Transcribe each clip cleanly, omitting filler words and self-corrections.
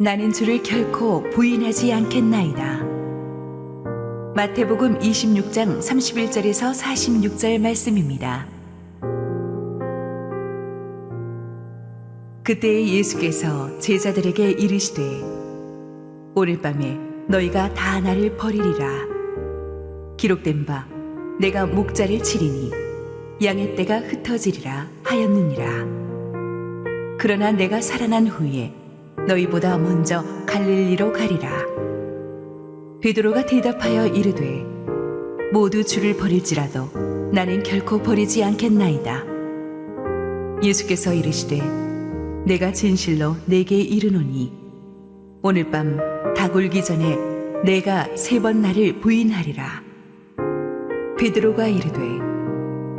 나는 주를 결코 부인하지 않겠나이다. 마태복음 26장 31절에서 46절 말씀입니다. 그때 예수께서 제자들에게 이르시되 오늘 밤에 너희가 다 나를 버리리라. 기록된 바 내가 목자를 치리니 양의 떼가 흩어지리라 하였느니라. 그러나 내가 살아난 후에 너희보다 먼저 갈릴리로 가리라. 베드로가 대답하여 이르되 모두 주를 버릴지라도 나는 결코 버리지 않겠나이다. 예수께서 이르시되 내가 진실로 내게 이르노니 오늘 밤 닭울기 전에 내가 3번 나를 부인하리라. 베드로가 이르되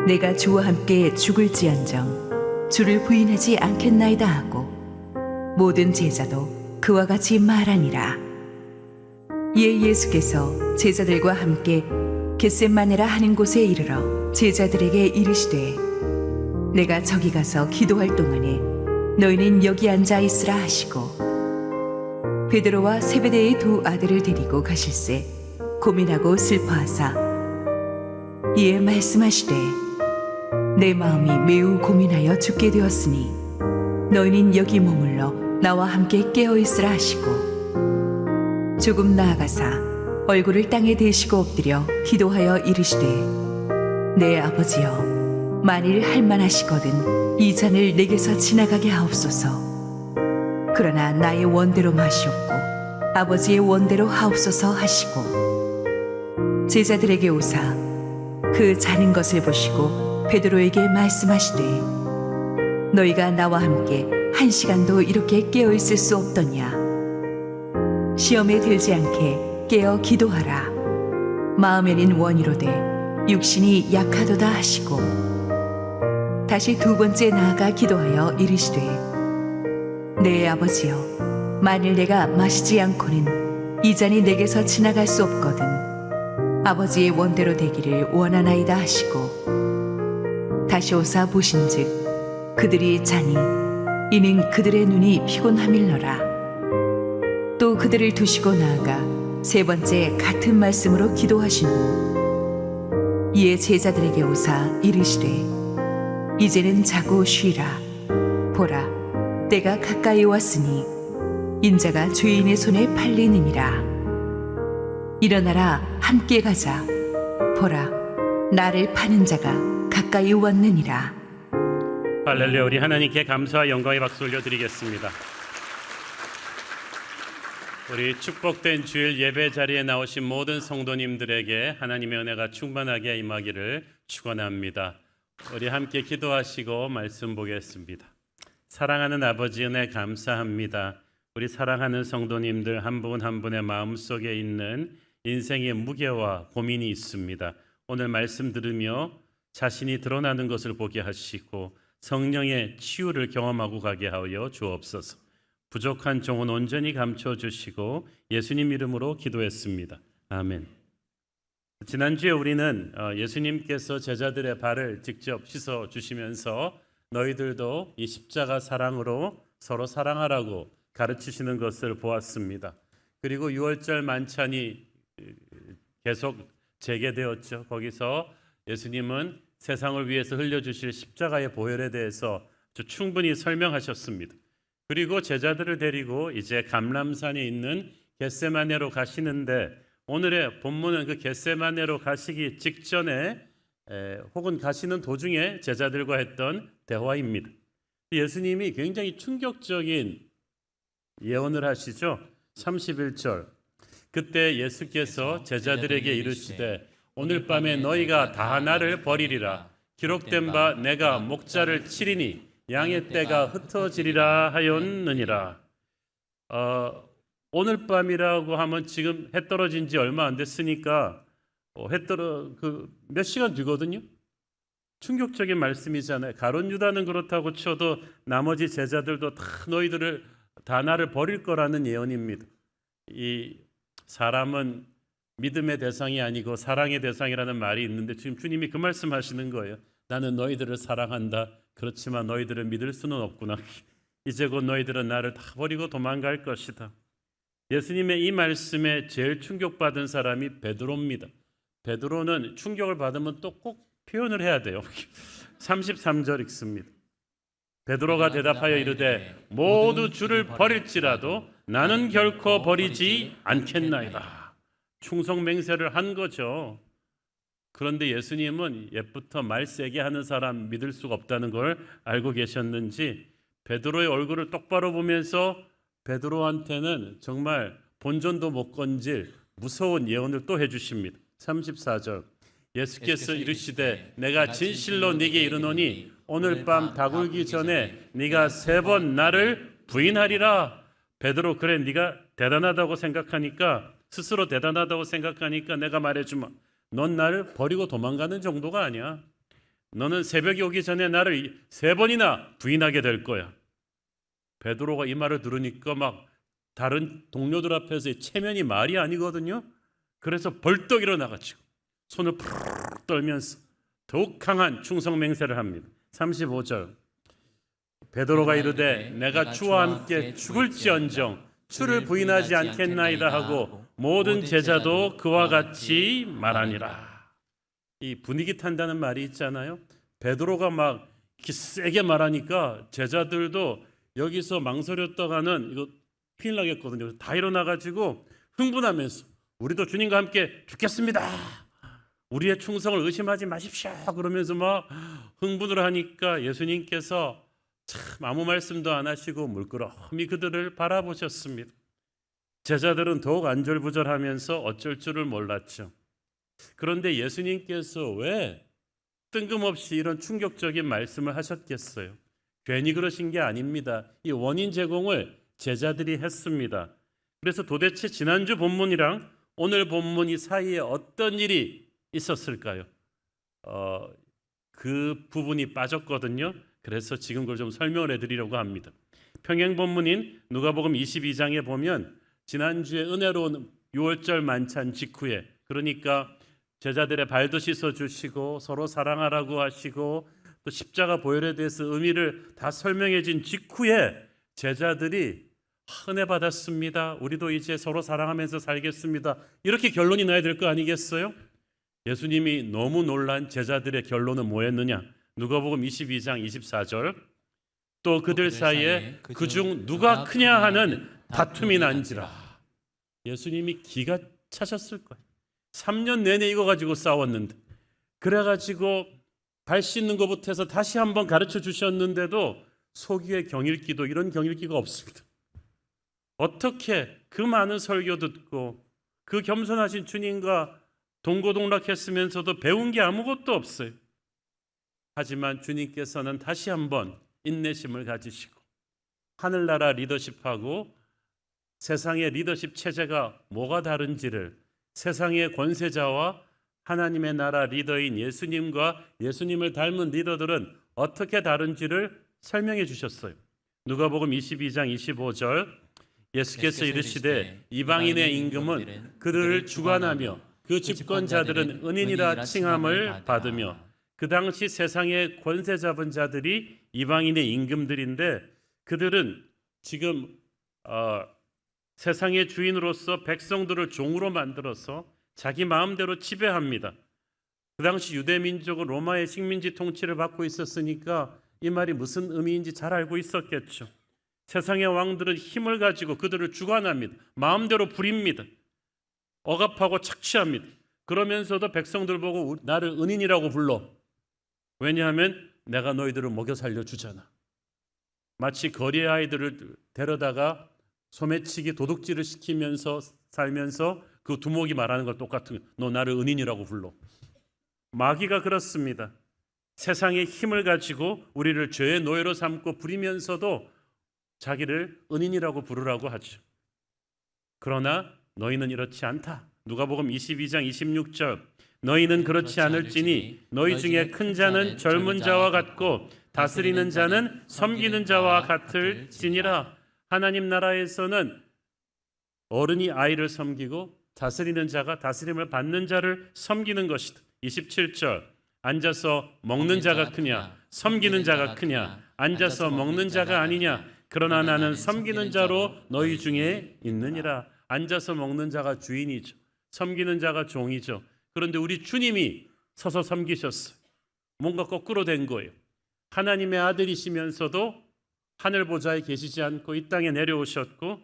내가 주와 함께 죽을지언정 주를 부인하지 않겠나이다 하고 모든 제자도 그와 같이 말하니라. 이에 예수께서 제자들과 함께 겟셋마네라 하는 곳에 이르러 제자들에게 이르시되 내가 저기 가서 기도할 동안에 너희는 여기 앉아 있으라 하시고 베드로와 세베대의 2 아들을 데리고 가실새 고민하고 슬퍼하사 이에 말씀하시되 내 마음이 매우 고민하여 죽게 되었으니 너희는 여기 머물러 나와 함께 깨어있으라 하시고 조금 나아가사 얼굴을 땅에 대시고 엎드려 기도하여 이르시되 내 아버지여 만일 할만하시거든 이 잔을 내게서 지나가게 하옵소서. 그러나 나의 원대로 마시옵고 아버지의 원대로 하옵소서 하시고 제자들에게 오사 그 자는 것을 보시고 베드로에게 말씀하시되 너희가 나와 함께 1시간도 이렇게 깨어있을 수 없더냐. 시험에 들지 않게 깨어 기도하라. 마음에는 원이로되 육신이 약하도다 하시고 다시 2번째 나아가 기도하여 이르시되 내 아버지여 만일 내가 마시지 않고는 이 잔이 내게서 지나갈 수 없거든 아버지의 원대로 되기를 원하나이다 하시고 다시 오사 보신즉 그들이 자니 이는 그들의 눈이 피곤함일러라. 또 그들을 두시고 나아가 3번째 같은 말씀으로 기도하신 후 이에 제자들에게 오사 이르시되 이제는 자고 쉬라. 보라 때가 가까이 왔으니 인자가 죄인의 손에 팔리느니라. 일어나라 함께 가자. 보라 나를 파는 자가 가까이 왔느니라. 할렐루야. 우리 하나님께 감사와 영광의 박수 올려드리겠습니다. 우리 축복된 주일 예배 자리에 나오신 모든 성도님들에게 하나님의 은혜가 충만하게 임하기를 축원합니다. 우리 함께 기도하시고 말씀 보겠습니다. 사랑하는 아버지 은혜 감사합니다. 우리 사랑하는 성도님들 한 분 한 분의 마음속에 있는 인생의 무게와 고민이 있습니다. 오늘 말씀 들으며 자신이 드러나는 것을 보게 하시고 성령의 치유를 경험하고 가게 하여 주옵소서. 부족한 종은 온전히 감춰주시고 예수님 이름으로 기도했습니다. 아멘. 지난주에 우리는 예수님께서 제자들의 발을 직접 씻어주시면서 너희들도 이 십자가 사랑으로 서로 사랑하라고 가르치시는 것을 보았습니다. 그리고 6월절 만찬이 계속 재개되었죠. 거기서 예수님은 세상을 위해서 흘려주실 십자가의 보혈에 대해서 충분히 설명하셨습니다. 그리고 제자들을 데리고 이제 감람산에 있는 겟세마네로 가시는데 오늘의 본문은 그 겟세마네로 가시기 직전에 혹은 가시는 도중에 제자들과 했던 대화입니다. 예수님이 굉장히 충격적인 예언을 하시죠. 31절 그때 예수께서 제자들에게 이르시되 오늘 밤에 너희가 다 나를 버리리라. 기록된 바 내가 목자를 치리니 양의 떼가 흩어지리라 하였느니라. 오늘 밤이라고 하면 지금 해 떨어진 지 얼마 안 됐으니까 몇 시간 뒤거든요. 충격적인 말씀이잖아요. 가룟 유다는 그렇다고 쳐도 나머지 제자들도 다 너희들을 다 나를 버릴 거라는 예언입니다. 이 사람은 믿음의 대상이 아니고 사랑의 대상이라는 말이 있는데 지금 주님이 그 말씀하시는 거예요. 나는 너희들을 사랑한다. 그렇지만 너희들을 믿을 수는 없구나. 이제 곧 너희들은 나를 다 버리고 도망갈 것이다. 예수님의 이 말씀에 제일 충격받은 사람이 베드로입니다. 베드로는 충격을 받으면 또 꼭 표현을 해야 돼요. 33절 읽습니다. 베드로가 대답하여 이르되 모두 주를 버릴지라도 나는 결코 버리지 않겠나이다. 충성맹세를 한 거죠. 그런데 예수님은 옛부터 말 세게 하는 사람 믿을 수가 없다는 걸 알고 계셨는지 베드로의 얼굴을 똑바로 보면서 베드로한테는 정말 본전도 못 건질 무서운 예언을 또 해주십니다. 34절 예수께서 이르시되 내가 진실로 네게 이르노니 오늘 밤 다굴기 전에 네가 3번 나를 부인하리라. 베드로 그래 네가 대단하다고 생각하니까 스스로 대단하다고 생각하니까 내가 말해주마. 넌 나를 버리고 도망가는 정도가 아니야. 너는 새벽이 오기 전에 나를 3번이나 부인하게 될 거야. 베드로가 이 말을 들으니까 막 다른 동료들 앞에서 체면이 말이 아니거든요. 그래서 벌떡 일어나가지고 손을 푸르르 떨면서 더욱 강한 충성맹세를 합니다. 35절 베드로가 이르되 내가 주와 함께 죽을지언정 주를 부인하지 않겠나이다 하고 모든 제자도 그와 같이 말하니라. 이 분위기 탄다는 말이 있잖아요. 베드로가 막 이렇게 세게 말하니까 제자들도 여기서 망설였다가는 이거 큰일 나겠거든요. 다 일어나가지고 흥분하면서 우리도 주님과 함께 죽겠습니다. 우리의 충성을 의심하지 마십시오. 그러면서 막 흥분을 하니까 예수님께서 참 아무 말씀도 안 하시고 물끄러미 그들을 바라보셨습니다. 제자들은 더욱 안절부절하면서 어쩔 줄을 몰랐죠. 그런데 예수님께서 왜 뜬금없이 이런 충격적인 말씀을 하셨겠어요? 괜히 그러신 게 아닙니다. 이 원인 제공을 제자들이 했습니다. 그래서 도대체 지난주 본문이랑 오늘 본문 이 사이에 어떤 일이 있었을까요? 그 부분이 빠졌거든요. 그래서 지금 그걸 좀 설명을 해드리려고 합니다. 평행 본문인 누가복음 22장에 보면 지난주에 은혜로운 6월절 만찬 직후에 그러니까 제자들의 발도 씻어주시고 서로 사랑하라고 하시고 또 십자가 보혈에 대해서 의미를 다 설명해 준 직후에 제자들이 은혜 받았습니다. 우리도 이제 서로 사랑하면서 살겠습니다. 이렇게 결론이 나야 될 거 아니겠어요? 예수님이 너무 놀란 제자들의 결론은 뭐였느냐? 누가복음 22장 24절 또 그들 사이에 그중 누가 크냐 하는 다툼이 난지라. 예수님이 기가 차셨을 거예요. 3년 내내 이거 가지고 싸웠는데 그래가지고 발 씻는 것부터 해서 다시 한번 가르쳐 주셨는데도 속이의 경읽기도 이런 경읽기가 없습니다. 어떻게 그 많은 설교 듣고 그 겸손하신 주님과 동고동락했으면서도 배운 게 아무것도 없어요. 하지만 주님께서는 다시 한번 인내심을 가지시고 하늘나라 리더십하고 세상의 리더십 체제가 뭐가 다른지를 세상의 권세자와 하나님의 나라 리더인 예수님과 예수님을 닮은 리더들은 어떻게 다른지를 설명해 주셨어요. 누가복음 22장 25절 예수께서 이르시되 이방인의 임금은 그들을 주관하며 그 집권자들은 은인이라 칭함을 받으며 그 당시 세상의 권세 잡은 자들이 이방인의 임금들인데 그들은 지금 세상의 주인으로서 백성들을 종으로 만들어서 자기 마음대로 지배합니다. 그 당시 유대 민족은 로마의 식민지 통치를 받고 있었으니까 이 말이 무슨 의미인지 잘 알고 있었겠죠. 세상의 왕들은 힘을 가지고 그들을 주관합니다. 마음대로 부립니다. 억압하고 착취합니다. 그러면서도 백성들 보고 나를 은인이라고 불러. 왜냐하면 내가 너희들을 먹여 살려주잖아. 마치 거리의 아이들을 데려다가 소매치기 도둑질을 시키면서 살면서 그 두목이 말하는 걸 똑같은 거예요. 너 나를 은인이라고 불러. 마귀가 그렇습니다. 세상의 힘을 가지고 우리를 죄의 노예로 삼고 부리면서도 자기를 은인이라고 부르라고 하죠. 그러나 너희는 이렇지 않다. 누가복음 22장 26절 너희는 그렇지 않을지니 너희 중에 큰 자는 젊은 자와 같고 다스리는 자는 섬기는 자와 같을지니라. 하나님 나라에서는 어른이 아이를 섬기고 다스리는 자가 다스림을 받는 자를 섬기는 것이다. 27절 앉아서 먹는 자가 크냐 섬기는 자가 크냐 앉아서 먹는 자가 아니냐 그러나 나는 섬기는 자로 너희 중에 있느니라. 앉아서 먹는 자가 주인이죠. 섬기는 자가 종이죠. 그런데 우리 주님이 서서 섬기셨어요. 뭔가 거꾸로 된 거예요. 하나님의 아들이시면서도 하늘 보좌에 계시지 않고 이 땅에 내려오셨고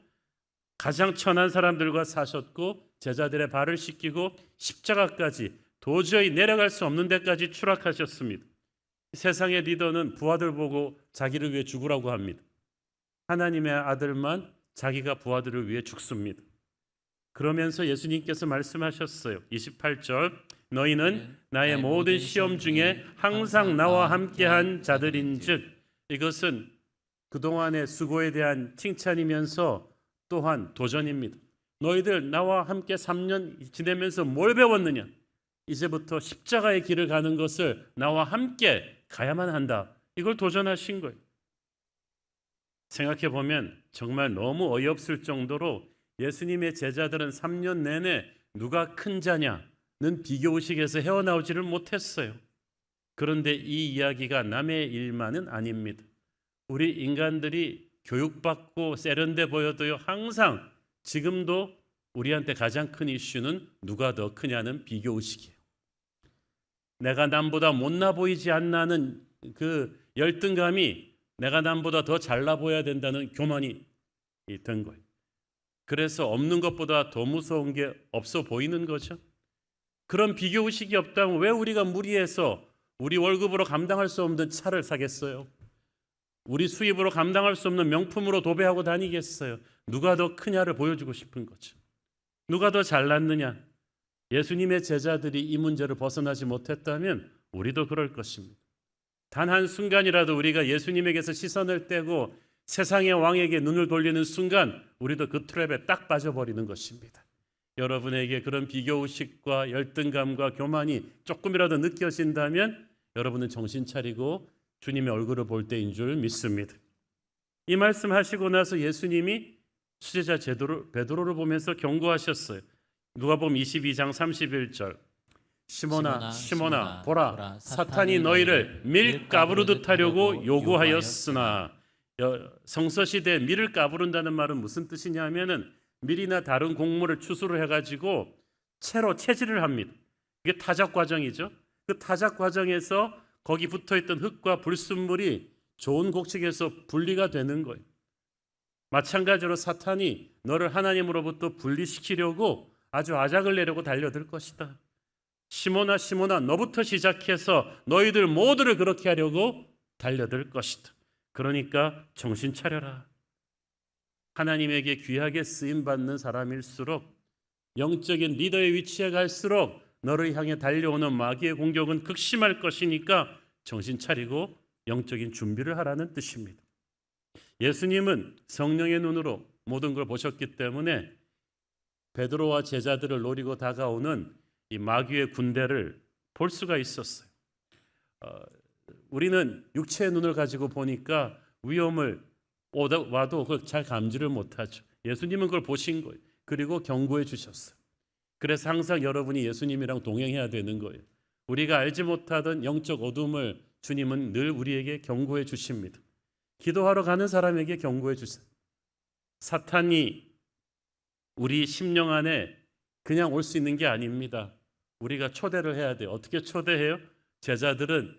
가장 천한 사람들과 사셨고 제자들의 발을 씻기고 십자가까지 도저히 내려갈 수 없는 데까지 추락하셨습니다. 세상의 리더는 부하들 보고 자기를 위해 죽으라고 합니다. 하나님의 아들만 자기가 부하들을 위해 죽습니다. 그러면서 예수님께서 말씀하셨어요. 28절 너희는 나의 모든 시험 중에 항상 나와 함께한 자들인즉 이것은 그동안의 수고에 대한 칭찬이면서 또한 도전입니다. 너희들 나와 함께 3년 지내면서 뭘 배웠느냐? 이제부터 십자가의 길을 가는 것을 나와 함께 가야만 한다. 이걸 도전하신 거예요. 생각해 보면 정말 너무 어이없을 정도로 예수님의 제자들은 3년 내내 누가 큰 자냐는 비교의식에서 헤어나오지를 못했어요. 그런데 이 이야기가 남의 일만은 아닙니다. 우리 인간들이 교육받고 세련돼 보여도요 항상 지금도 우리한테 가장 큰 이슈는 누가 더 크냐는 비교의식이에요. 내가 남보다 못나 보이지 않나는 그 열등감이 내가 남보다 더 잘나 보여야 된다는 교만이 된 거예요. 그래서 없는 것보다 더 무서운 게 없어 보이는 거죠. 그런 비교의식이 없다면 왜 우리가 무리해서 우리 월급으로 감당할 수 없는 차를 사겠어요? 우리 수입으로 감당할 수 없는 명품으로 도배하고 다니겠어요? 누가 더 크냐를 보여주고 싶은 거죠. 누가 더 잘났느냐? 예수님의 제자들이 이 문제를 벗어나지 못했다면 우리도 그럴 것입니다. 단 한순간이라도 우리가 예수님에게서 시선을 떼고 세상의 왕에게 눈을 돌리는 순간 우리도 그 트랩에 딱 빠져버리는 것입니다. 여러분에게 그런 비교의식과 열등감과 교만이 조금이라도 느껴진다면 여러분은 정신 차리고 주님의 얼굴을 볼 때인 줄 믿습니다. 이 말씀하시고 나서 예수님이 수제자 베드로를 보면서 경고하셨어요. 누가복음 22장 31절 시몬아 보라 사탄이 너희를 밀 까부르듯 하려고 요구하였으나 성서시대에 밀을 까부른다는 말은 무슨 뜻이냐면은 밀이나 다른 곡물을 추수를 해가지고 채로 채질을 합니다. 이게 타작 과정이죠. 그 타작 과정에서 거기 붙어있던 흙과 불순물이 좋은 곡식에서 분리가 되는 거예요. 마찬가지로 사탄이 너를 하나님으로부터 분리시키려고 아주 아작을 내려고 달려들 것이다. 시몬아 너부터 시작해서 너희들 모두를 그렇게 하려고 달려들 것이다. 그러니까 정신 차려라. 하나님에게 귀하게 쓰임받는 사람일수록 영적인 리더의 위치에 갈수록 너를 향해 달려오는 마귀의 공격은 극심할 것이니까 정신 차리고 영적인 준비를 하라는 뜻입니다. 예수님은 성령의 눈으로 모든 걸 보셨기 때문에 베드로와 제자들을 노리고 다가오는 이 마귀의 군대를 볼 수가 있었어요. 우리는 육체의 눈을 가지고 보니까 위험을 와도 그걸 잘 감지를 못하죠. 예수님은 그걸 보신 거예요. 그리고 경고해 주셨어요. 그래서 항상 여러분이 예수님이랑 동행해야 되는 거예요. 우리가 알지 못하던 영적 어둠을 주님은 늘 우리에게 경고해 주십니다. 기도하러 가는 사람에게 경고해 주세요. 사탄이 우리 심령 안에 그냥 올 수 있는 게 아닙니다. 우리가 초대를 해야 돼요. 어떻게 초대해요? 제자들은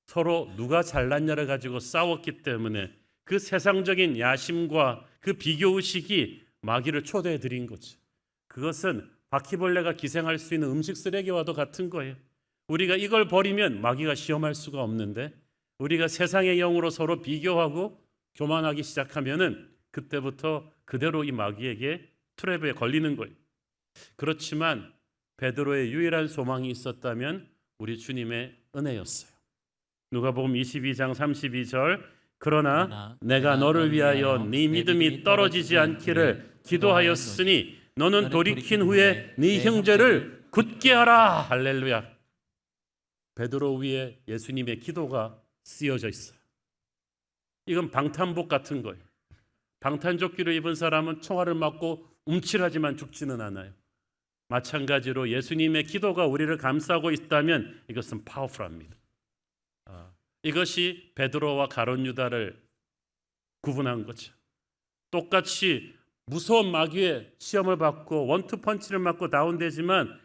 서로 누가 잘났냐를 가지고 싸웠기 때문에 그 세상적인 야심과 그 비교의식이 마귀를 초대해 드린 거죠. 그것은 바퀴벌레가 기생할 수 있는 음식 쓰레기와도 같은 거예요. 우리가 이걸 버리면 마귀가 시험할 수가 없는데 우리가 세상의 영으로 서로 비교하고 교만하기 시작하면은 그때부터 그대로 이 마귀에게 트랩에 걸리는 거예요. 그렇지만 베드로의 유일한 소망이 있었다면 우리 주님의 은혜였어요. 누가복음 22장 32절 그러나 내가 너를 위하여 네 믿음이 떨어지지 않기를 기도하였으니 너는 돌이킨 후에 네 형제를 굳게 하라. 할렐루야. 베드로 위에 예수님의 기도가 쓰여져 있어요. 이건 방탄복 같은 거예요. 방탄조끼를 입은 사람은 총알을 맞고 움찔하지만 죽지는 않아요. 마찬가지로 예수님의 기도가 우리를 감싸고 있다면 이것은 파워풀합니다. 이것이 베드로와 가룟 유다를 구분한 거죠. 똑같이 무서운 마귀의 시험을 받고 원투펀치를 맞고 다운되지만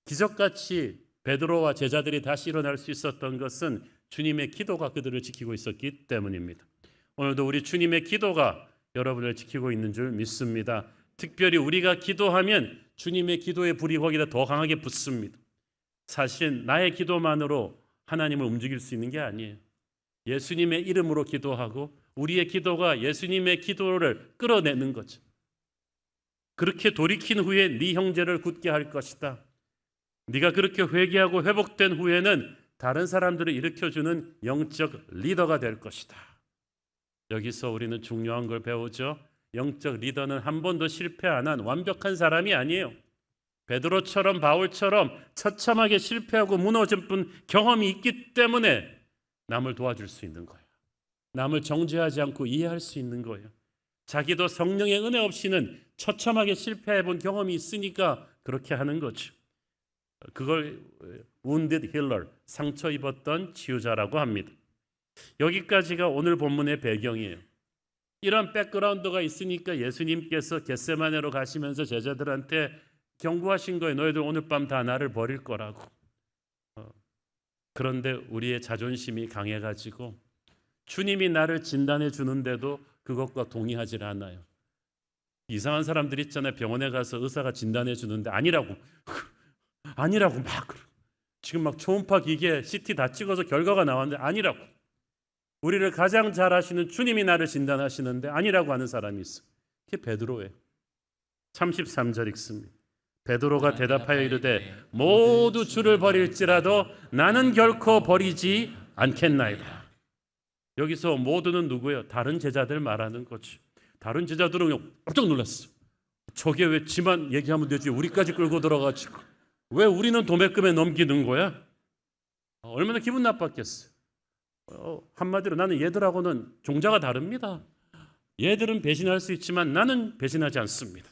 기적같이 베드로와 제자들이 다시 일어날 수 있었던 것은 주님의 기도가 그들을 지키고 있었기 때문입니다. 오늘도 우리 주님의 기도가 여러분을 지키고 있는 줄 믿습니다. 특별히 우리가 기도하면 주님의 기도의 불이 거기다 더 강하게 붙습니다. 사실 나의 기도만으로 하나님을 움직일 수 있는 게 아니에요. 예수님의 이름으로 기도하고 우리의 기도가 예수님의 기도를 끌어내는 거죠. 그렇게 돌이킨 후에 네 형제를 굳게 할 것이다. 네가 그렇게 회개하고 회복된 후에는 다른 사람들을 일으켜주는 영적 리더가 될 것이다. 여기서 우리는 중요한 걸 배우죠. 영적 리더는 한 번도 실패 안 한 완벽한 사람이 아니에요. 베드로처럼 바울처럼 처참하게 실패하고 무너진 분 경험이 있기 때문에 남을 도와줄 수 있는 거예요. 남을 정죄하지 않고 이해할 수 있는 거예요. 자기도 성령의 은혜 없이는 처참하게 실패해 본 경험이 있으니까 그렇게 하는 거죠. 그걸 wounded healer, 상처 입었던 치유자라고 합니다. 여기까지가 오늘 본문의 배경이에요. 이런 백그라운드가 있으니까 예수님께서 겟세마네로 가시면서 제자들한테 경고하신 거예요. 너희들 오늘 밤 다 나를 버릴 거라고. 그런데 우리의 자존심이 강해가지고 주님이 나를 진단해 주는데도 그것과 동의하지 않아요. 이상한 사람들 있잖아요. 병원에 가서 의사가 진단해 주는데 아니라고 막 지금 막 초음파 기계 CT 다 찍어서 결과가 나왔는데 아니라고. 우리를 가장 잘 아시는 주님이 나를 진단하시는데 아니라고 하는 사람이 있어. 그게 베드로예요. 33절 읽습니다. 베드로가 대답하여 이르되 모두 주를 버릴지라도 나는 결코 버리지 않겠나이다. 여기서 모두는 누구예요? 다른 제자들 말하는 거지. 다른 제자들은 깜짝 놀랐어. 저게 왜 지만 얘기하면 되지 우리까지 끌고 들어가지고 왜 우리는 도매금에 넘기는 거야? 얼마나 기분 나빴겠어. 한마디로 나는 얘들하고는 종자가 다릅니다. 얘들은 배신할 수 있지만 나는 배신하지 않습니다.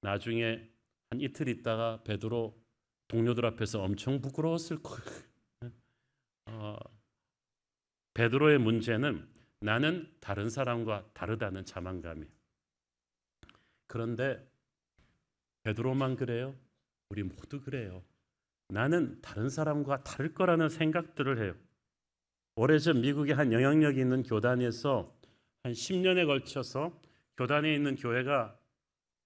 나중에 한 이틀 있다가 베드로 동료들 앞에서 엄청 부끄러웠을 거예요. 베드로의 문제는 나는 다른 사람과 다르다는 자만감이에요. 그런데 베드로만 그래요? 우리 모두 그래요. 나는 다른 사람과 다를 거라는 생각들을 해요. 오래전 미국의 한 영향력 있는 교단에서 한 10년에 걸쳐서 교단에 있는 교회가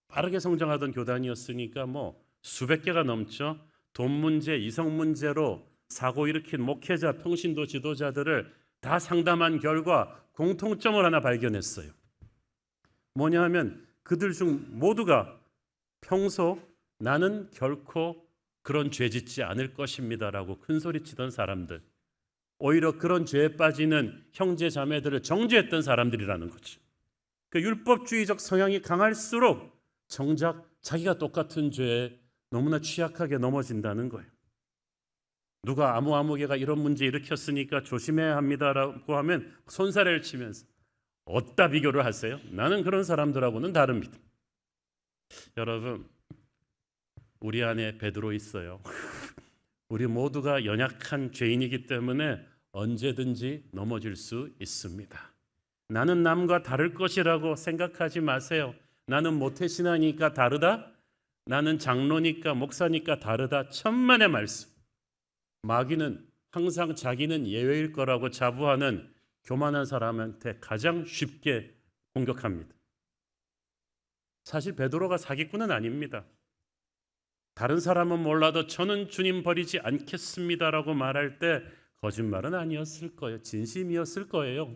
빠르게 성장하던 교단이었으니까 뭐 수백 개가 넘죠. 돈 문제, 이성 문제로 사고 일으킨 목회자, 평신도 지도자들을 다 상담한 결과 공통점을 하나 발견했어요. 뭐냐 하면 그들 중 모두가 평소 나는 결코 그런 죄 짓지 않을 것입니다라고 큰소리치던 사람들, 오히려 그런 죄에 빠지는 형제 자매들을 정죄했던 사람들이라는 거죠. 그 율법주의적 성향이 강할수록 정작 자기가 똑같은 죄에 너무나 취약하게 넘어진다는 거예요. 누가 아무개가 이런 문제 일으켰으니까 조심해야 합니다라고 하면 손사래를 치면서 어디다 비교를 하세요? 나는 그런 사람들하고는 다릅니다. 여러분, 우리 안에 베드로 있어요. 우리 모두가 연약한 죄인이기 때문에 언제든지 넘어질 수 있습니다. 나는 남과 다를 것이라고 생각하지 마세요. 나는 모태신앙이니까 다르다. 나는 장로니까 목사니까 다르다. 천만의 말씀. 마귀는 항상 자기는 예외일 거라고 자부하는 교만한 사람한테 가장 쉽게 공격합니다. 사실 베드로가 사기꾼은 아닙니다. 다른 사람은 몰라도 저는 주님 버리지 않겠습니다라고 말할 때 거짓말은 아니었을 거예요. 진심이었을 거예요.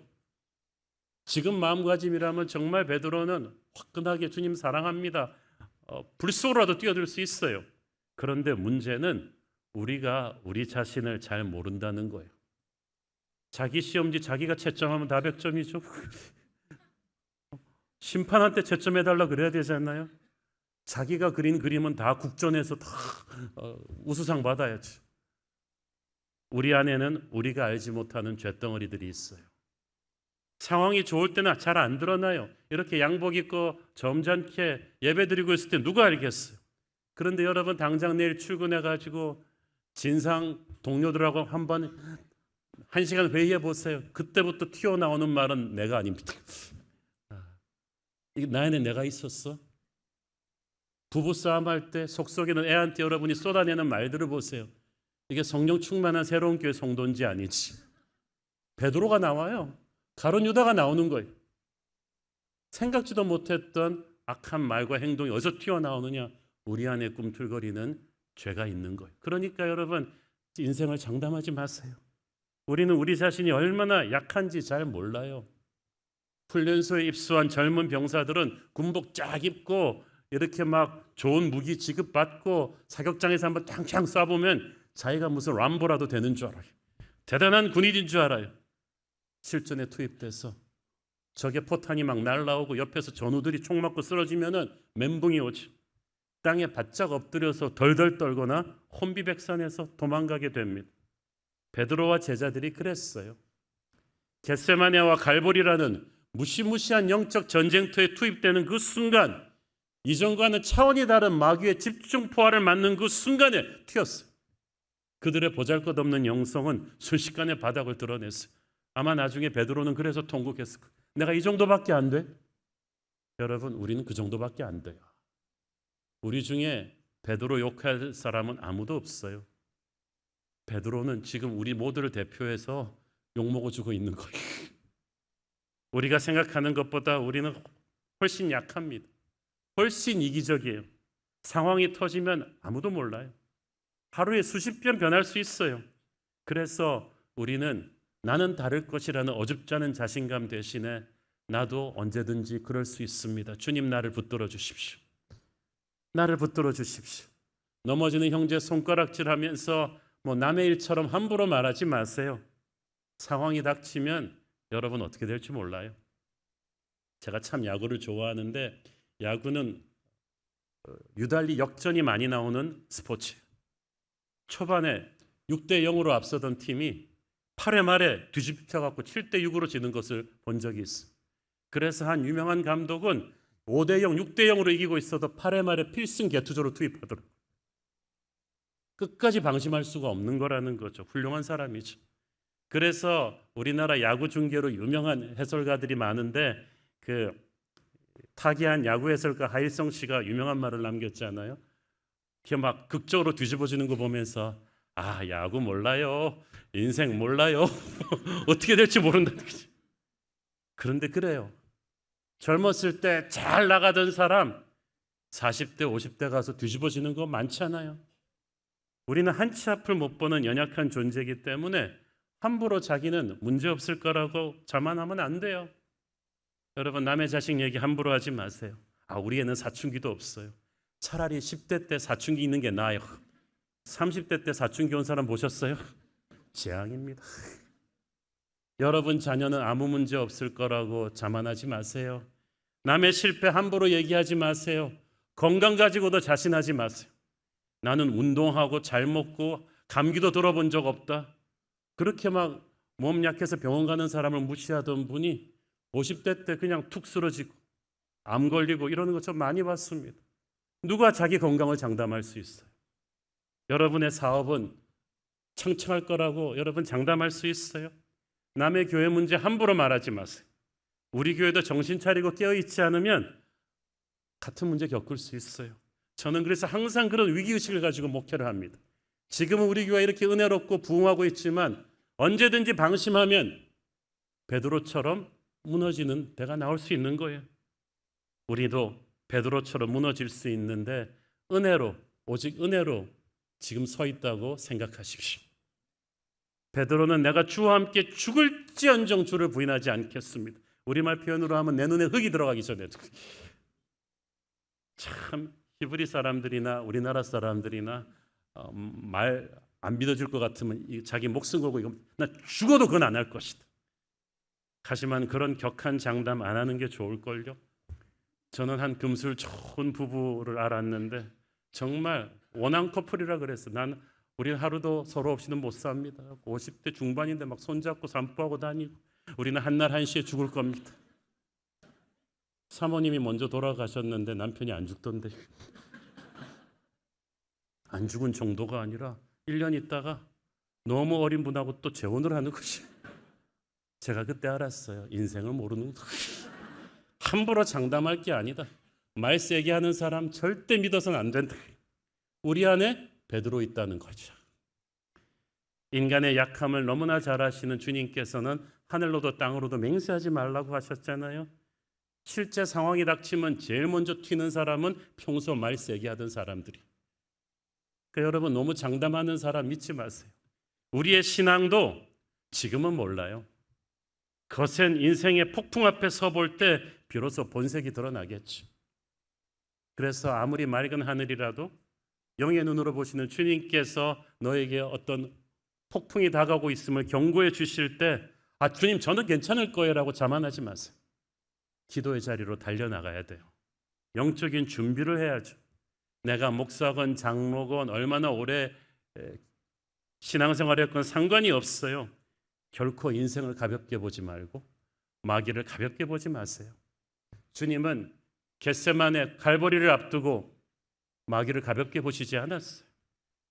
지금 마음가짐이라면 정말 베드로는 화끈하게 주님 사랑합니다. 불쏘라도 뛰어들 수 있어요. 그런데 문제는 우리가 우리 자신을 잘 모른다는 거예요. 자기 시험지 자기가 채점하면 다 100점이죠. 심판한테 채점해달라 그래야 되지 않나요? 자기가 그린 그림은 다 국전에서 다 우수상 받아야지. 우리 안에는 우리가 알지 못하는 쇳덩어리들이 있어요. 상황이 좋을 때는 잘 안 드러나요. 이렇게 양복 입고 점잖게 예배드리고 있을 때 누가 알겠어요. 그런데 여러분 당장 내일 출근해가지고 진상 동료들하고 한번 한 시간 회의해 보세요. 그때부터 튀어나오는 말은 내가 아닙니다. 이게 나 안에 내가 있었어? 부부싸움 할 때 속속에는 애한테 여러분이 쏟아내는 말들을 보세요. 이게 성령 충만한 새로운 교회 성도인지 아니지. 베드로가 나와요. 가룟 유다가 나오는 거예요. 생각지도 못했던 악한 말과 행동이 어디서 튀어나오느냐? 우리 안에 꿈틀거리는 죄가 있는 거예요. 그러니까 여러분 인생을 장담하지 마세요. 우리는 우리 자신이 얼마나 약한지 잘 몰라요. 훈련소에 입소한 젊은 병사들은 군복 쫙 입고 이렇게 막 좋은 무기 지급받고 사격장에서 한번 탕탕 쏴보면 자기가 무슨 람보라도 되는 줄 알아요. 대단한 군인인 줄 알아요. 실전에 투입돼서 적의 포탄이 막 날라오고 옆에서 전우들이 총 맞고 쓰러지면은 멘붕이 오죠. 땅에 바짝 엎드려서 덜덜 떨거나 혼비백산에서 도망가게 됩니다. 베드로와 제자들이 그랬어요. 겟세마네와 갈보리라는 무시무시한 영적 전쟁터에 투입되는 그 순간, 이전과는 차원이 다른 마귀의 집중 포화를 맞는 그 순간에 튀었어요. 그들의 보잘것없는 영성은 순식간에 바닥을 드러냈어요. 아마 나중에 베드로는 그래서 통곡했을 거예요. 내가 이 정도밖에 안 돼? 여러분, 우리는 그 정도밖에 안 돼요. 우리 중에 베드로 욕할 사람은 아무도 없어요. 베드로는 지금 우리 모두를 대표해서 욕먹어주고 있는 거예요. 우리가 생각하는 것보다 우리는 훨씬 약합니다. 훨씬 이기적이에요. 상황이 터지면 아무도 몰라요. 하루에 수십 번 변할 수 있어요. 그래서 우리는 나는 다를 것이라는 어줍지 않은 자신감 대신에 나도 언제든지 그럴 수 있습니다. 주님 나를 붙들어 주십시오. 나를 붙들어 주십시오. 넘어지는 형제 손가락질하면서 남의 일처럼 함부로 말하지 마세요. 상황이 닥치면 여러분 어떻게 될지 몰라요. 제가 참 야구를 좋아하는데 야구는 유달리 역전이 많이 나오는 스포츠예요. 초반에 6대 0으로 앞서던 팀이 8회 말에 뒤집혀갖고 7대 6으로 지는 것을 본 적이 있어요. 그래서 한 유명한 감독은 5대 0, 6대 0으로 이기고 있어도 8회 말에 필승 개투조로 투입하더라고요. 끝까지 방심할 수가 없는 거라는 거죠. 훌륭한 사람이죠. 그래서 우리나라 야구 중계로 유명한 해설가들이 많은데 그 타기한 야구 해설가 하일성 씨가 유명한 말을 남겼잖아요. 이렇게 막 극적으로 뒤집어지는 거 보면서 아, 야구 몰라요. 인생 몰라요. 어떻게 될지 모른다는 거지. 그런데 그래요. 젊었을 때 잘 나가던 사람 40대, 50대 가서 뒤집어지는 거 많잖아요. 우리는 한치 앞을 못 보는 연약한 존재이기 때문에 함부로 자기는 문제없을 거라고 자만하면 안 돼요. 여러분 남의 자식 얘기 함부로 하지 마세요. 아, 우리 애는 사춘기도 없어요. 차라리 10대 때 사춘기 있는 게 나아요. 30대 때 사춘기 온 사람 보셨어요? 재앙입니다. 여러분 자녀는 아무 문제 없을 거라고 자만하지 마세요. 남의 실패 함부로 얘기하지 마세요. 건강 가지고도 자신하지 마세요. 나는 운동하고 잘 먹고 감기도 들어본 적 없다. 그렇게 막 몸 약해서 병원 가는 사람을 무시하던 분이 50대 때 그냥 툭 쓰러지고 암 걸리고 이러는 거 좀 많이 봤습니다. 누가 자기 건강을 장담할 수 있어요? 여러분의 사업은 창창할 거라고 여러분 장담할 수 있어요? 남의 교회 문제 함부로 말하지 마세요. 우리 교회도 정신 차리고 깨어있지 않으면 같은 문제 겪을 수 있어요. 저는 그래서 항상 그런 위기의식을 가지고 목회를 합니다. 지금은 우리 교회가 이렇게 은혜롭고 부흥하고 있지만 언제든지 방심하면 베드로처럼 무너지는 때가 나올 수 있는 거예요. 우리도 베드로처럼 무너질 수 있는데 은혜로, 오직 은혜로 지금 서 있다고 생각하십시오. 베드로는 내가 주와 함께 죽을지언정 주를 부인하지 않겠습니다. 우리말 표현으로 하면 내 눈에 흙이 들어가기 전에. 참 히브리 사람들이나 우리나라 사람들이나 말 안 믿어줄 것 같으면 자기 목숨 걸고 이거 나 죽어도 그건 안 할 것이다. 하지만 그런 격한 장담 안 하는 게 좋을걸요. 저는 한 금술 좋은 부부를 알았는데 정말 원앙 커플이라 그랬어. 난 우리 하루도 서로 없이는 못 삽니다. 50대 중반인데 막 손잡고散歩하고 다니고 우리는 한날 한시에 죽을 겁니다. 사모님이 먼저 돌아가셨는데 남편이 안 죽던데. 안 죽은 정도가 아니라 1년 있다가 너무 어린 분하고 또 재혼을 하는 것이. 제가 그때 알았어요. 인생을 모르는 거. 함부로 장담할 게 아니다. 말 세게 하는 사람 절대 믿어서는 안 된다. 우리 안에 베드로 있다는 거죠. 인간의 약함을 너무나 잘 아시는 주님께서는 하늘로도 땅으로도 맹세하지 말라고 하셨잖아요. 실제 상황이 닥치면 제일 먼저 튀는 사람은 평소 말 세게 하던 사람들이. 그러니까 여러분 너무 장담하는 사람 믿지 마세요. 우리의 신앙도 지금은 몰라요. 거센 인생의 폭풍 앞에 서볼 때 비로소 본색이 드러나겠죠. 그래서 아무리 맑은 하늘이라도 영의 눈으로 보시는 주님께서 너에게 어떤 폭풍이 다가오고 있음을 경고해 주실 때 주님 저는 괜찮을 거예요 라고 자만하지 마세요. 기도의 자리로 달려나가야 돼요. 영적인 준비를 해야죠. 내가 목사건 장로건 얼마나 오래 신앙생활을 했건 상관이 없어요. 결코 인생을 가볍게 보지 말고 마귀를 가볍게 보지 마세요. 주님은 겟세마네 갈보리를 앞두고 마귀를 가볍게 보시지 않았어요.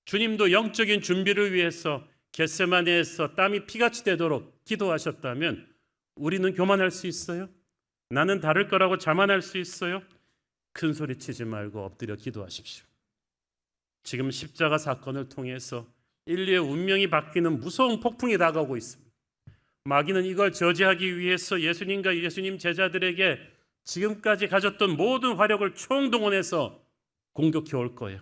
주님도 영적인 준비를 위해서 겟세마네에서 땀이 피같이 되도록 기도하셨다면 우리는 교만할 수 있어요? 나는 다를 거라고 자만할 수 있어요? 큰 소리 치지 말고 엎드려 기도하십시오. 지금 십자가 사건을 통해서 인류의 운명이 바뀌는 무서운 폭풍이 다가오고 있습니다. 마귀는 이걸 저지하기 위해서 예수님과 예수님 제자들에게 지금까지 가졌던 모든 화력을 총동원해서 공격해 올 거예요.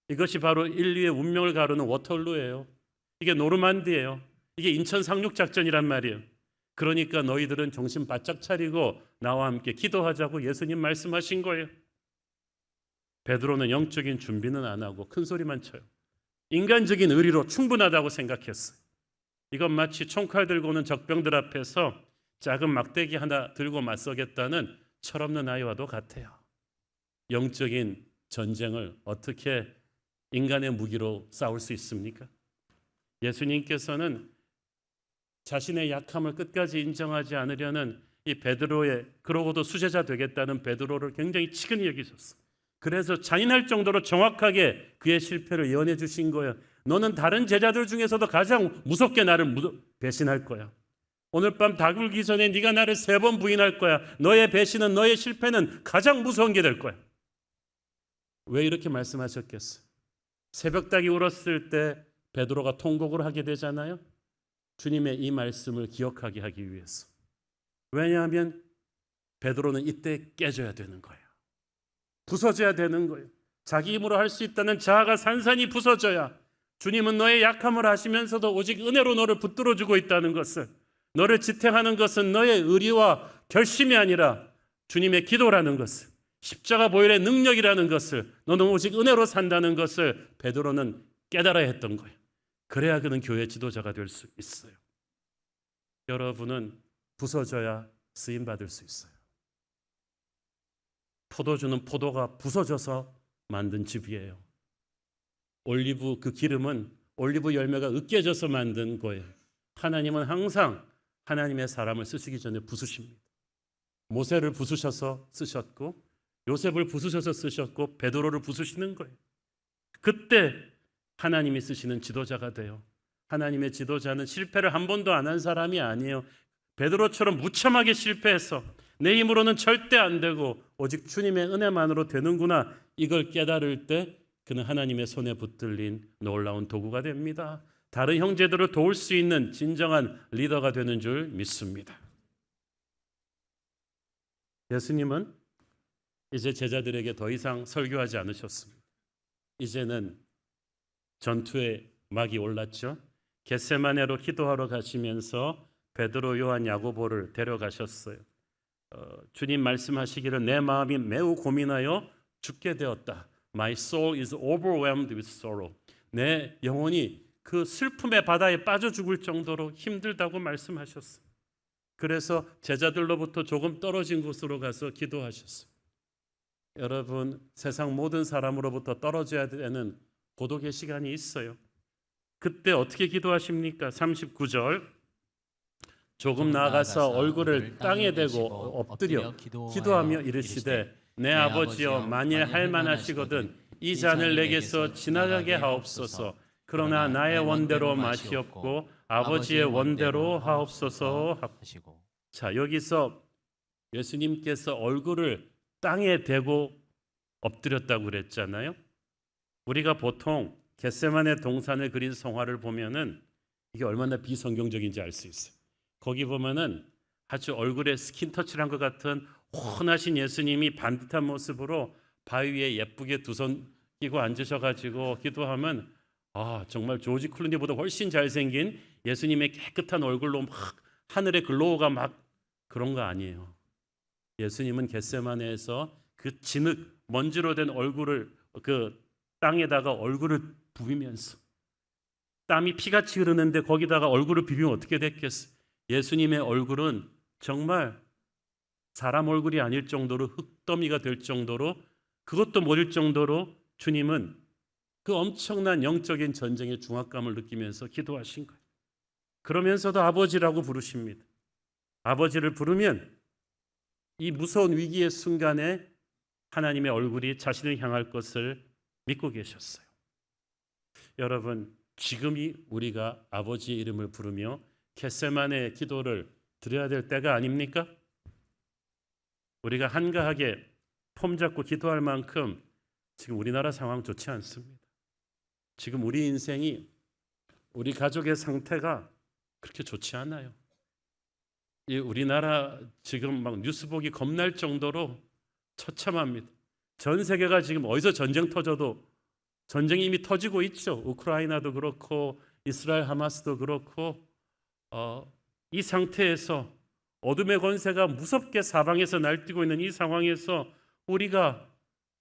이것이 바로 인류의 운명을 가르는 워털루예요. 이게 노르만디예요. 이게 인천 상륙작전이란 말이에요. 그러니까 너희들은 정신 바짝 차리고 나와 함께 기도하자고 예수님 말씀하신 거예요. 베드로는 영적인 준비는 안 하고 큰 소리만 쳐요. 인간적인 의리로 충분하다고 생각했어요. 이건 마치 총칼 들고 오는 적병들 앞에서 작은 막대기 하나 들고 맞서겠다는 철없는 아이와도 같아요. 영적인 전쟁을 어떻게 인간의 무기로 싸울 수 있습니까? 예수님께서는 자신의 약함을 끝까지 인정하지 않으려는 이 베드로의, 그러고도 수제자 되겠다는 베드로를 굉장히 치근히 여기셨어요. 그래서 잔인할 정도로 정확하게 그의 실패를 예언해 주신 거예요. 너는 다른 제자들 중에서도 가장 무섭게 나를 배신할 거야. 오늘 밤 다 굴기 전에 네가 나를 3번 부인할 거야. 너의 배신은, 너의 실패는 가장 무서운 게 될 거야. 왜 이렇게 말씀하셨겠어요? 새벽닭이 울었을 때 베드로가 통곡을 하게 되잖아요. 주님의 이 말씀을 기억하게 하기 위해서. 왜냐하면 베드로는 이때 깨져야 되는 거예요. 부서져야 되는 거예요. 자기 힘으로 할 수 있다는 자아가 산산이 부서져야 주님은 너의 약함을 아시면서도 오직 은혜로 너를 붙들어주고 있다는 것을, 너를 지탱하는 것은 너의 의리와 결심이 아니라 주님의 기도라는 것을, 십자가 보혈의 능력이라는 것을, 너는 오직 은혜로 산다는 것을 베드로는 깨달아야 했던 거예요. 그래야 그는 교회 지도자가 될 수 있어요. 여러분은 부서져야 쓰임받을 수 있어요. 포도주는 포도가 부서져서 만든 즙이에요. 올리브 그 기름은 올리브 열매가 으깨져서 만든 거예요. 하나님은 항상 하나님의 사람을 쓰시기 전에 부수십니다. 모세를 부수셔서 쓰셨고 요셉을 부수셔서 쓰셨고 베드로를 부수시는 거예요. 그때 하나님이 쓰시는 지도자가 돼요. 하나님의 지도자는 실패를 한 번도 안 한 사람이 아니에요. 베드로처럼 무참하게 실패해서 내 힘으로는 절대 안 되고 오직 주님의 은혜만으로 되는구나, 이걸 깨달을 때 그는 하나님의 손에 붙들린 놀라운 도구가 됩니다. 다른 형제들을 도울 수 있는 진정한 리더가 되는 줄 믿습니다. 예수님은 이제 제자들에게 더 이상 설교하지 않으셨습니다. 이제는 전투의 막이 올랐죠. 겟세마네로 기도하러 가시면서 베드로, 요한, 야고보를 데려가셨어요. 주님 말씀하시기를 내 마음이 매우 고민하여 죽게 되었다. My soul is overwhelmed with sorrow. 내 영혼이 그 슬픔의 바다에 빠져 죽을 정도로 힘들다고 말씀하셨어요. 그래서 제자들로부터 조금 떨어진 곳으로 가서 기도하셨어요. 여러분, 세상 모든 사람으로부터 떨어져야 되는 고독의 시간이 있어요. 그때 어떻게 기도하십니까? 39절. 조금 나아가서 얼굴을 땅에 대고 엎드려 기도하며 이르시되 내 아버지여, 만일 할만하시거든 이 잔을 내게서 지나가게 하옵소서. 그러나 나의 원대로 맛이 없고 아버지의 원대로 하옵소서 하시고. 자, 여기서 예수님께서 얼굴을 땅에 대고 엎드렸다고 그랬잖아요. 우리가 보통 겟세마네 동산을 그린 성화를 보면은 이게 얼마나 비성경적인지 알 수 있어요. 거기 보면은 아주 얼굴에 스킨 터치를 한 것 같은 혼하신 예수님이 반듯한 모습으로 바위 위에 예쁘게 두 손 끼고 앉으셔가지고 기도하면 정말 조지 클루니보다 훨씬 잘생긴 예수님의 깨끗한 얼굴로 막 하늘의 글로우가 막 그런 거 아니에요. 예수님은 겟세마네에서 그 진흙 먼지로 된 얼굴을 그 땅에다가 얼굴을 부비면서 땀이 피같이 흐르는데 거기다가 얼굴을 비비면 어떻게 됐겠어? 예수님의 얼굴은 정말 사람 얼굴이 아닐 정도로 흙더미가 될 정도로 그것도 모를 정도로 주님은 그 엄청난 영적인 전쟁의 중압감을 느끼면서 기도하신 거예요. 그러면서도 아버지라고 부르십니다. 아버지를 부르면 이 무서운 위기의 순간에 하나님의 얼굴이 자신을 향할 것을 믿고 계셨어요. 여러분, 지금이 우리가 아버지의 이름을 부르며 겟세마네 기도를 드려야 될 때가 아닙니까? 우리가 한가하게 폼 잡고 기도할 만큼 지금 우리나라 상황 좋지 않습니다. 지금 우리 인생이 우리 가족의 상태가 그렇게 좋지 않아요. 이 우리나라 지금 막 뉴스 보기 겁날 정도로 처참합니다. 전 세계가 지금 어디서 전쟁 터져도 전쟁이 이미 터지고 있죠. 우크라이나도 그렇고 이스라엘 하마스도 그렇고 이 상태에서 어둠의 권세가 무섭게 사방에서 날뛰고 있는 이 상황에서 우리가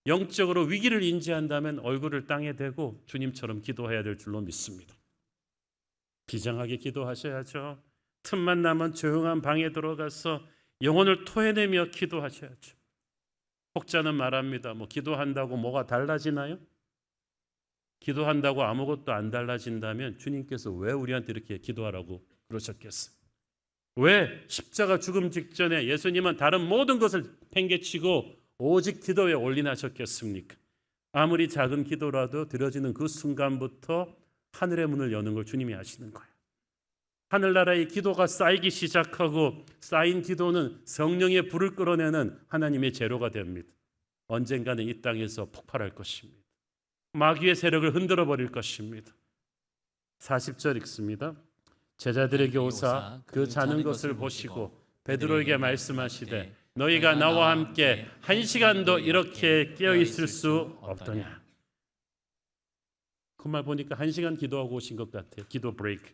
영적으로 위기를 인지한다면 얼굴을 땅에 대고 주님처럼 기도해야 될 줄로 믿습니다. 비장하게 기도하셔야죠. 틈만 나면 조용한 방에 들어가서 영혼을 토해내며 기도하셔야죠. 혹자는 말합니다. 기도한다고 뭐가 달라지나요? 기도한다고 아무것도 안 달라진다면 주님께서 왜 우리한테 이렇게 기도하라고 그러셨겠어요? 왜 십자가 죽음 직전에 예수님은 다른 모든 것을 팽개치고 오직 기도에 올인하셨겠습니까? 아무리 작은 기도라도 드려지는 그 순간부터 하늘의 문을 여는 걸 주님이 아시는 거예요. 하늘나라의 기도가 쌓이기 시작하고 쌓인 기도는 성령의 불을 끌어내는 하나님의 재료가 됩니다. 언젠가는 이 땅에서 폭발할 것입니다. 마귀의 세력을 흔들어 버릴 것입니다. 40절 읽습니다. 제자들에게 오사 그 자는 것을 보시고 베드로에게 말씀하시되 너희가 나와 함께 1시간도 이렇게 깨어 있을 수 없더냐. 그 말 보니까 1시간 기도하고 오신 것 같아요. 기도 브레이크.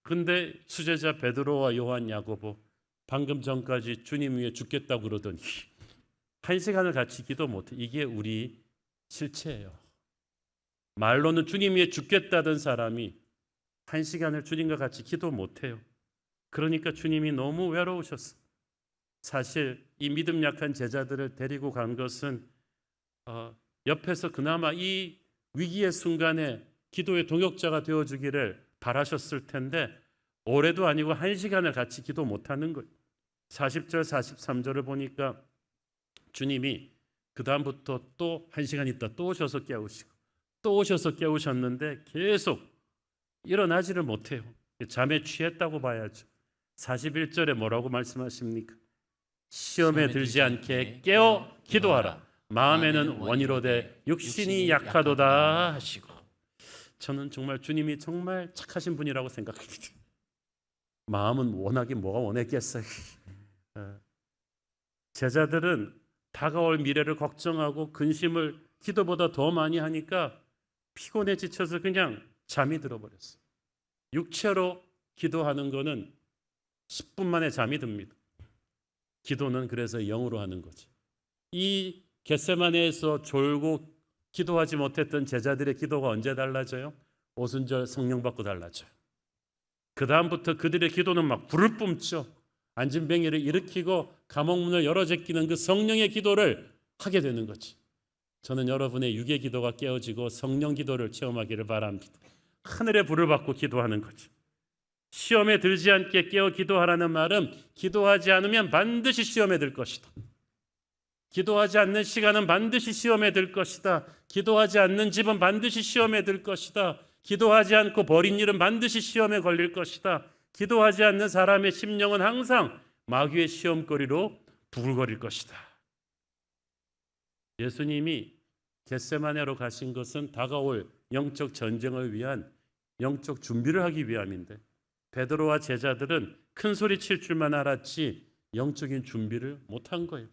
근데 수제자 베드로와 요한, 야고보 방금 전까지 주님 위에 죽겠다고 그러더니 1시간을 같이 기도 못해. 이게 우리 실체예요. 말로는 주님 위에 죽겠다던 사람이 1시간을 주님과 같이 기도 못해요. 그러니까 주님이 너무 외로우셨어요. 사실 이 믿음 약한 제자들을 데리고 간 것은 옆에서 그나마 이 위기의 순간에 기도의 동역자가 되어주기를 바라셨을 텐데 올해도 아니고 1시간을 같이 기도 못하는 거예요. 40절 43절을 보니까 주님이 그 다음부터 또 1시간 있다 또 오셔서 깨우시고 또 오셔서 깨우셨는데 계속 일어나지를 못해요. 잠에 취했다고 봐야죠. 41절에 뭐라고 말씀하십니까? 시험에 들지 않게 깨어 기도하라. 마음에는 원이로되 육신이 약하도다 하시고. 저는 정말 주님이 정말 착하신 분이라고 생각합니다. 마음은 원하긴 뭐가 원했겠어요. 제자들은 다가올 미래를 걱정하고 근심을 기도보다 더 많이 하니까 피곤해 지쳐서 그냥 잠이 들어버렸어요. 육체로 기도하는 거는 10분 만에 잠이 듭니다. 기도는 그래서 영으로 하는 거죠. 이 겟세마네에서 졸고 기도하지 못했던 제자들의 기도가 언제 달라져요? 오순절 성령 받고 달라져요. 그 다음부터 그들의 기도는 막 불을 뿜죠. 안진뱅이를 일으키고 감옥문을 열어 제끼는 그 성령의 기도를 하게 되는 거지. 저는 여러분의 육의 기도가 깨어지고 성령 기도를 체험하기를 바랍니다. 하늘의 불을 받고 기도하는 거죠. 시험에 들지 않게 깨어 기도하라는 말은 기도하지 않으면 반드시 시험에 들 것이다. 기도하지 않는 시간은 반드시 시험에 들 것이다. 기도하지 않는 집은 반드시 시험에 들 것이다. 기도하지 않고 버린 일은 반드시 시험에 걸릴 것이다. 기도하지 않는 사람의 심령은 항상 마귀의 시험거리로 부글거릴 것이다. 예수님이 겟세마네로 가신 것은 다가올 영적 전쟁을 위한 영적 준비를 하기 위함인데 베드로와 제자들은 큰 소리 칠 줄만 알았지 영적인 준비를 못한 거예요.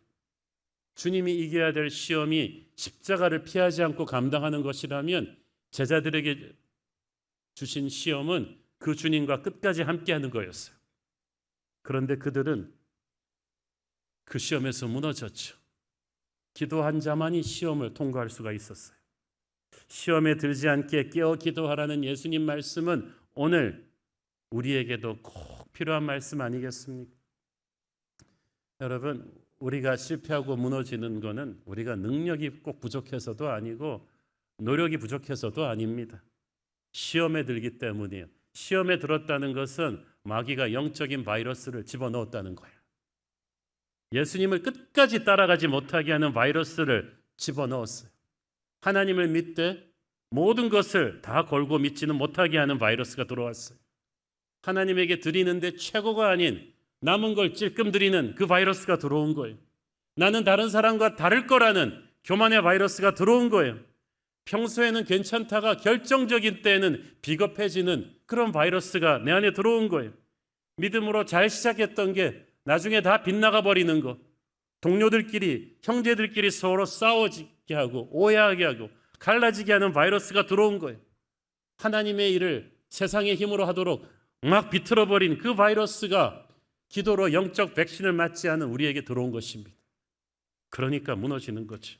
주님이 이겨야 될 시험이 십자가를 피하지 않고 감당하는 것이라면 제자들에게 주신 시험은 그 주님과 끝까지 함께하는 거였어요. 그런데 그들은 그 시험에서 무너졌죠. 기도한 자만이 시험을 통과할 수가 있었어요. 시험에 들지 않게 깨어 기도하라는 예수님 말씀은 오늘 우리에게도 꼭 필요한 말씀 아니겠습니까? 여러분, 우리가 실패하고 무너지는 것은 우리가 능력이 꼭 부족해서도 아니고 노력이 부족해서도 아닙니다. 시험에 들기 때문이에요. 시험에 들었다는 것은 마귀가 영적인 바이러스를 집어넣었다는 거예요. 예수님을 끝까지 따라가지 못하게 하는 바이러스를 집어넣었어요. 하나님을 믿되 모든 것을 다 걸고 믿지는 못하게 하는 바이러스가 들어왔어요. 하나님에게 드리는데 최고가 아닌 남은 걸 찔끔 드리는 그 바이러스가 들어온 거예요. 나는 다른 사람과 다를 거라는 교만의 바이러스가 들어온 거예요. 평소에는 괜찮다가 결정적인 때에는 비겁해지는 그런 바이러스가 내 안에 들어온 거예요. 믿음으로 잘 시작했던 게 나중에 다 빗나가 버리는 거. 동료들끼리, 형제들끼리 서로 싸워지게 하고 오해하게 하고 갈라지게 하는 바이러스가 들어온 거예요. 하나님의 일을 세상의 힘으로 하도록 막 비틀어버린 그 바이러스가 기도로 영적 백신을 맞지 않은 우리에게 들어온 것입니다. 그러니까 무너지는 거죠.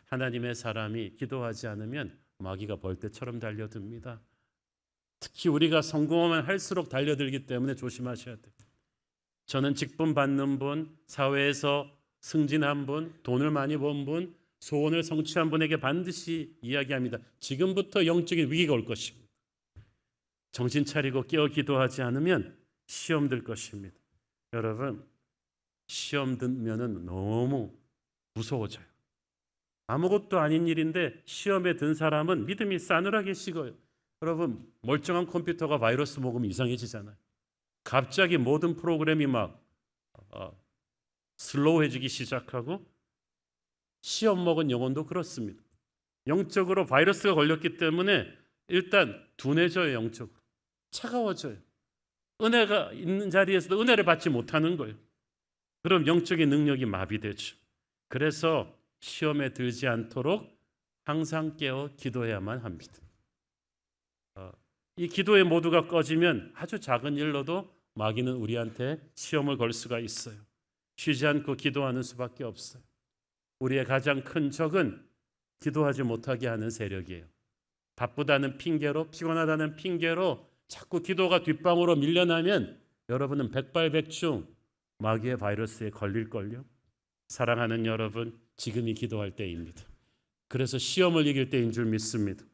하나님의 사람이 기도하지 않으면 마귀가 벌떼처럼 달려듭니다. 특히 우리가 성공하면 할수록 달려들기 때문에 조심하셔야 돼요. 저는 직분 받는 분, 사회에서 승진한 분, 돈을 많이 번 분, 소원을 성취한 분에게 반드시 이야기합니다. 지금부터 영적인 위기가 올 것입니다. 정신 차리고 깨어 기도하지 않으면 시험 들 것입니다. 여러분, 시험 들면은 너무 무서워져요. 아무것도 아닌 일인데 시험에 든 사람은 믿음이 싸늘하게 식어요. 여러분, 멀쩡한 컴퓨터가 바이러스 먹으면 이상해지잖아요. 갑자기 모든 프로그램이 막 슬로우해지기 시작하고 시험 먹은 영혼도 그렇습니다. 영적으로 바이러스가 걸렸기 때문에 일단 둔해져요. 영적으로 차가워져요. 은혜가 있는 자리에서도 은혜를 받지 못하는 거예요. 그럼 영적인 능력이 마비되죠. 그래서 시험에 들지 않도록 항상 깨어 기도해야만 합니다. 이 기도의 모두가 꺼지면 아주 작은 일로도 마귀는 우리한테 시험을 걸 수가 있어요. 쉬지 않고 기도하는 수밖에 없어요. 우리의 가장 큰 적은 기도하지 못하게 하는 세력이에요. 바쁘다는 핑계로, 피곤하다는 핑계로 자꾸 기도가 뒷방으로 밀려나면 여러분은 백발백중 마귀의 바이러스에 걸릴걸요. 사랑하는 여러분, 지금이 기도할 때입니다. 그래서 시험을 이길 때인 줄 믿습니다.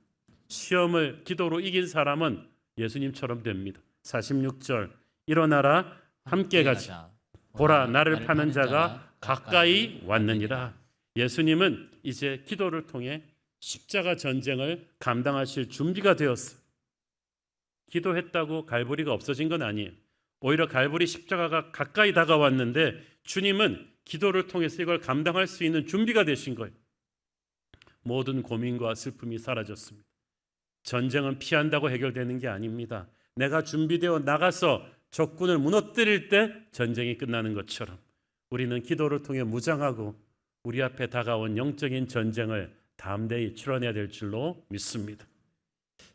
시험을 기도로 이긴 사람은 예수님처럼 됩니다. 46절, 일어나라 함께 가자. 보라, 나를 파는 자가 가까이 왔느니라. 예수님은 이제 기도를 통해 십자가 전쟁을 감당하실 준비가 되었어요. 기도했다고 갈보리가 없어진 건 아니에요. 오히려 갈보리 십자가가 가까이 다가왔는데 주님은 기도를 통해서 이걸 감당할 수 있는 준비가 되신 거예요. 모든 고민과 슬픔이 사라졌습니다. 전쟁은 피한다고 해결되는 게 아닙니다. 내가 준비되어 나가서 적군을 무너뜨릴 때 전쟁이 끝나는 것처럼 우리는 기도를 통해 무장하고 우리 앞에 다가온 영적인 전쟁을 담대히 치러내야 될 줄로 믿습니다.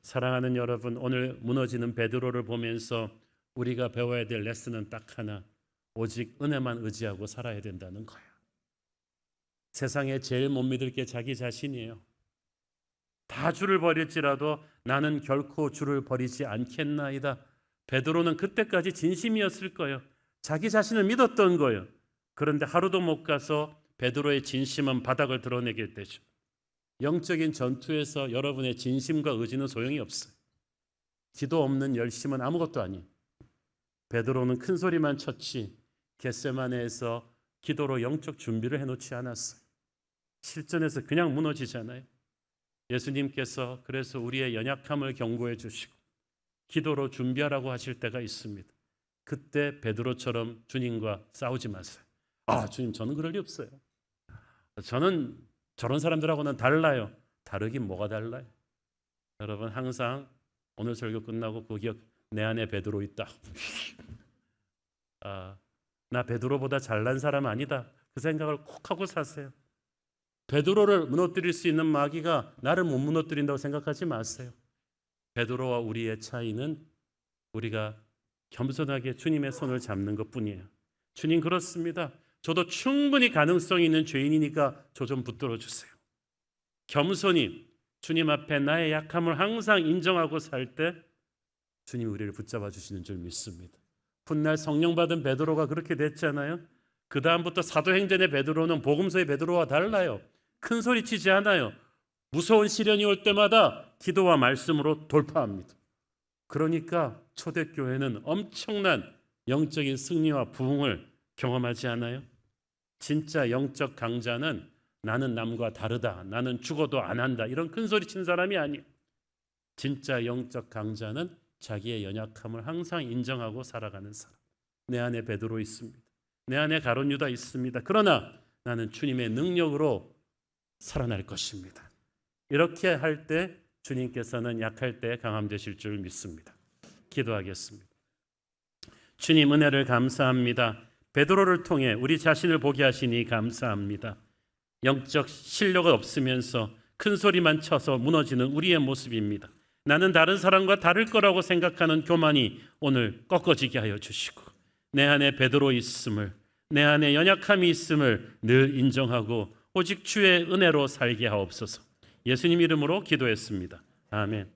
사랑하는 여러분, 오늘 무너지는 베드로를 보면서 우리가 배워야 될 레슨은 딱 하나, 오직 은혜만 의지하고 살아야 된다는 거예요. 세상에 제일 못 믿을 게 자기 자신이에요. 다 주를 버릴지라도 나는 결코 주를 버리지 않겠나이다. 베드로는 그때까지 진심이었을 거예요. 자기 자신을 믿었던 거예요. 그런데 하루도 못 가서 베드로의 진심은 바닥을 드러내게 되죠. 영적인 전투에서 여러분의 진심과 의지는 소용이 없어요. 기도 없는 열심은 아무것도 아니에요. 베드로는 큰 소리만 쳤지 겟세마네에서 기도로 영적 준비를 해놓지 않았어요. 실전에서 그냥 무너지잖아요. 예수님께서 그래서 우리의 연약함을 경고해 주시고 기도로 준비하라고 하실 때가 있습니다. 그때 베드로처럼 주님과 싸우지 마세요. 주님, 저는 그럴 리 없어요. 저는 저런 사람들하고는 달라요. 다르긴 뭐가 달라요? 여러분, 항상 오늘 설교 끝나고 그 기억, 내 안에 베드로 있다. 나 베드로보다 잘난 사람 아니다. 그 생각을 꼭 하고 사세요. 베드로를 무너뜨릴 수 있는 마귀가 나를 못 무너뜨린다고 생각하지 마세요. 베드로와 우리의 차이는 우리가 겸손하게 주님의 손을 잡는 것뿐이에요. 주님, 그렇습니다. 저도 충분히 가능성이 있는 죄인이니까 저 좀 붙들어 주세요. 겸손히 주님 앞에 나의 약함을 항상 인정하고 살 때 주님이 우리를 붙잡아 주시는 줄 믿습니다. 훗날 성령 받은 베드로가 그렇게 됐잖아요. 그 다음부터 사도행전의 베드로는 복음서의 베드로와 달라요. 큰 소리 치지 않아요. 무서운 시련이 올 때마다 기도와 말씀으로 돌파합니다. 그러니까 초대교회는 엄청난 영적인 승리와 부흥을 경험하지 않아요? 진짜 영적 강자는 나는 남과 다르다, 나는 죽어도 안 한다, 이런 큰 소리 친 사람이 아니에요. 진짜 영적 강자는 자기의 연약함을 항상 인정하고 살아가는 사람. 내 안에 베드로 있습니다. 내 안에 가룟 유다 있습니다. 그러나 나는 주님의 능력으로 살아날 것입니다. 이렇게 할 때 주님께서는 약할 때 강함 되실 줄 믿습니다. 기도하겠습니다. 주님, 은혜를 감사합니다. 베드로를 통해 우리 자신을 보게 하시니 감사합니다. 영적 실력 없으면서 큰 소리만 쳐서 무너지는 우리의 모습입니다. 나는 다른 사람과 다를 거라고 생각하는 교만이 오늘 꺾어지게 하여 주시고 내 안에 베드로 있음을, 내 안에 연약함이 있음을 늘 인정하고 오직 주의 은혜로 살게 하옵소서. 예수님 이름으로 기도했습니다. 아멘.